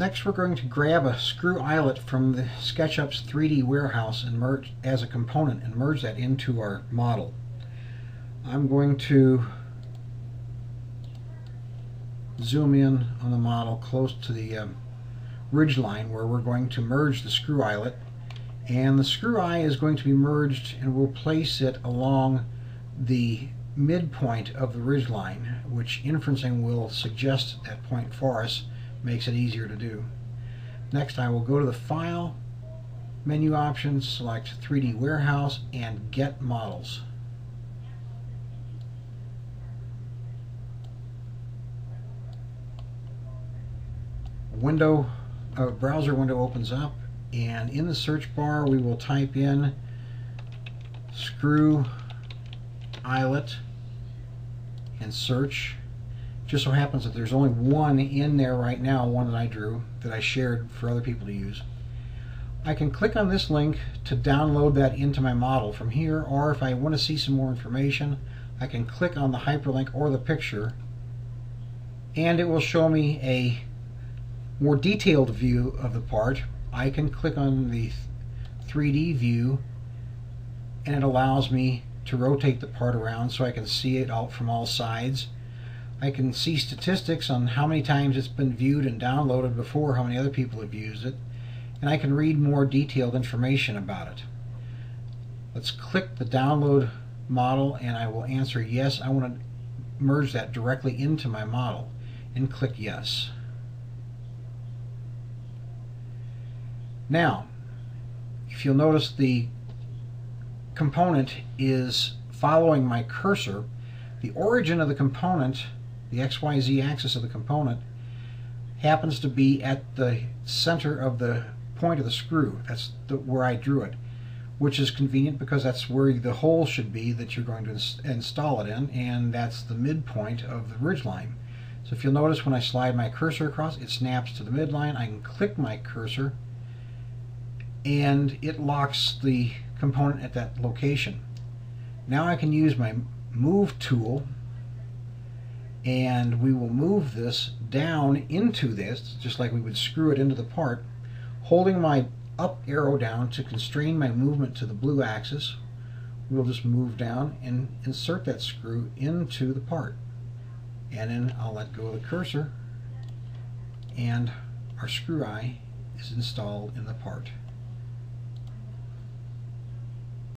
Next, we're going to grab a screw eyelet from the SketchUp's 3DWareHouse and merge as a component and merge that into our model. I'm going to zoom in on the model close to the ridge line where we're going to merge the screw eyelet, and the screw eye is going to be merged, and we'll place it along the midpoint of the ridge line, which inferencing will suggest that point for us. Makes it easier to do. Next, I will go to the File menu options, select 3DWareHouse, and Get Models. A browser window opens up, and in the search bar we will type in Screw Eyelet and search. Just so happens that there's only one in there right now, one that I drew, that I shared for other people to use. I can click on this link to download that into my model from here, or if I want to see some more information, I can click on the hyperlink or the picture, and it will show me a more detailed view of the part. I can click on the 3D view, and it allows me to rotate the part around so I can see it out from all sides. I can see statistics on how many times it's been viewed and downloaded before, how many other people have used it, and I can read more detailed information about it. Let's click the download model, and I will answer yes. I want to merge that directly into my model, and click yes. Now, if you'll notice, the component is following my cursor. The origin of the component, the XYZ axis of the component, happens to be at the center of the point of the screw. That's where I drew it, which is convenient because that's where the hole should be that you're going to install it in, and that's the midpoint of the ridge line. So if you'll notice, when I slide my cursor across, it snaps to the midline. I can click my cursor and it locks the component at that location. Now I can use my move tool, and we will move this down into this, just like we would screw it into the part, holding my up arrow down to constrain my movement to the blue axis. We'll just move down and insert that screw into the part, and then I'll let go of the cursor, and our screw eye is installed in the part.